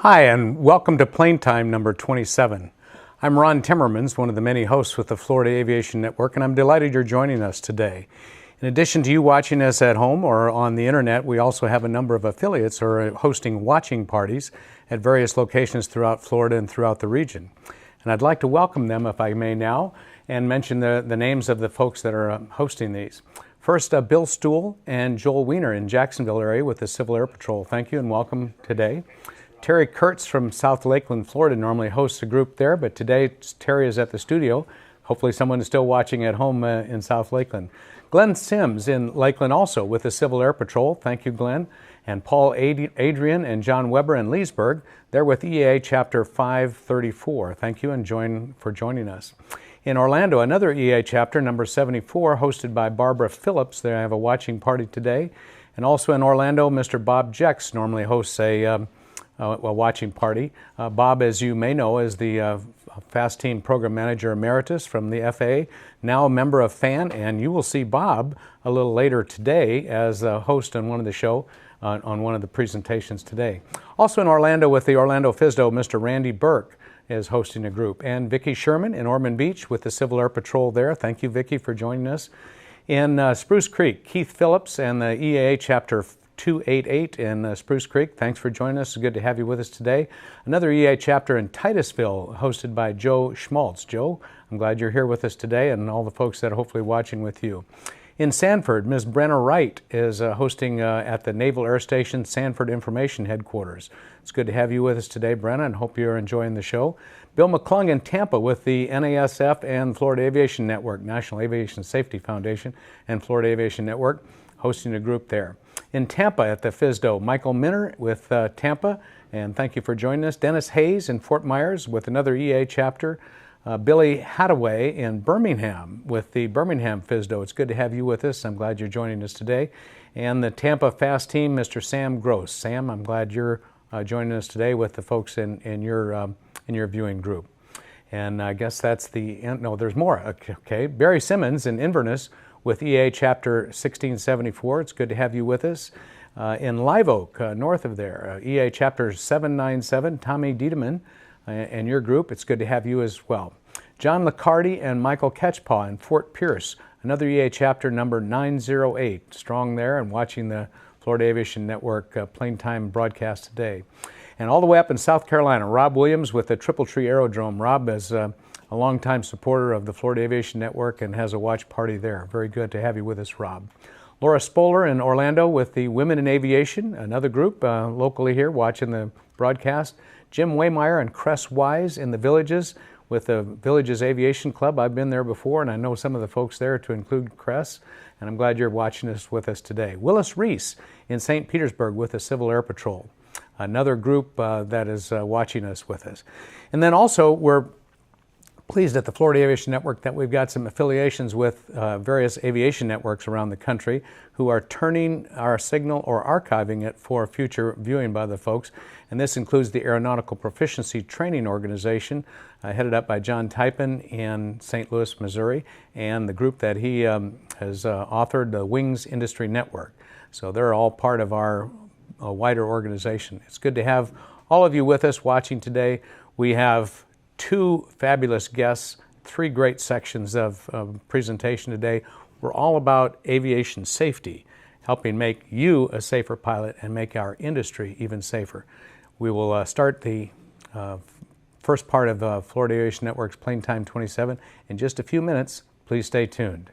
Hi, and welcome to Plane Time number 27. I'm Ron Timmermans, one of the many hosts with the Florida Aviation Network, and I'm delighted you're joining us today. In addition to you watching us at home or on the internet, we also have a number of affiliates who are hosting watching parties at various locations throughout Florida and throughout the region. And I'd like to welcome them, if I may now, and mention the names of the folks that are hosting these. First, Bill Stool and Joel Wiener in Jacksonville area with the Civil Air Patrol. Thank you and welcome today. Terry Kurtz from South Lakeland, Florida, normally hosts a group there, but today Terry is at the studio. Hopefully someone is still watching at home in South Lakeland. Glenn Sims in Lakeland also with the Civil Air Patrol. Thank you, Glenn. And Paul Adrian and John Weber in Leesburg. They're with EA Chapter 534. Thank you and for joining us. In Orlando, another EA Chapter, number 74, hosted by Barbara Phillips. They have a watching party today. And also in Orlando, Mr. Bob Jex normally hosts a watching party. Bob, as you may know, is the Fast Team Program Manager Emeritus from the FAA, now a member of FAN, and you will see Bob a little later today as a host on one of the show, on one of the presentations today. Also in Orlando with the Orlando FSDO, Mr. Randy Burke is hosting a group, and Vicki Sherman in Ormond Beach with the Civil Air Patrol there. Thank you, Vicki, for joining us. In Spruce Creek, Keith Phillips and the EAA Chapter 288 in Spruce Creek. Thanks for joining us. It's good to have you with us today. Another EA chapter in Titusville hosted by Joe Schmaltz. Joe, I'm glad you're here with us today and all the folks that are hopefully watching with you. In Sanford, Ms. Brenna Wright is hosting at the Naval Air Station Sanford Information Headquarters. It's good to have you with us today, Brenna, and hope you're enjoying the show. Bill McClung in Tampa with the NASF and Florida Aviation Network, National Aviation Safety Foundation and Florida Aviation Network, hosting a group there. In Tampa at the FSDO, Michael Minner with Tampa, and thank you for joining us. Dennis Hayes in Fort Myers with another EA chapter. Billy Hadaway in Birmingham with the Birmingham FSDO. It's good to have you with us. I'm glad you're joining us today. And the Tampa Fast Team, Mr. Sam Gross. Sam, I'm glad you're joining us today with the folks in your viewing group. And I guess that's the end. No, there's more. Okay, Barry Simmons in Inverness with EA Chapter 1674. It's good to have you with us. In Live Oak, north of there, EA Chapter 797, Tommy Diedemann and your group. It's good to have you as well. John Liccardi and Michael Ketchpaw in Fort Pierce, another EA Chapter number 908. Strong there and watching the Florida Aviation Network Plane Time broadcast today. And all the way up in South Carolina, Rob Williams with the Triple Tree Aerodrome. Rob is a longtime supporter of the Florida Aviation Network and has a watch party there. Very good to have you with us, Rob. Laura Spoler in Orlando with the Women in Aviation, another group locally here watching the broadcast. Jim Waymeyer and Cress Wise in the Villages with the Villages Aviation Club. I've been there before and I know some of the folks there, to include Cress, and I'm glad you're watching this with us today. Willis Reese in St. Petersburg with the Civil Air Patrol, another group that is watching us with us. And then also we're pleased at the Florida Aviation Network that we've got some affiliations with various aviation networks around the country who are turning our signal or archiving it for future viewing by the folks. And this includes the Aeronautical Proficiency Training Organization, headed up by John Typen in St. Louis, Missouri, and the group that he has authored, the Wings Industry Network. So they're all part of our wider organization. It's good to have all of you with us watching today. We have two fabulous guests, three great sections of presentation today. We're all about aviation safety, helping make you a safer pilot and make our industry even safer. We will start the first part of Florida Aviation Network's Plane Time 27 in just a few minutes. Please stay tuned.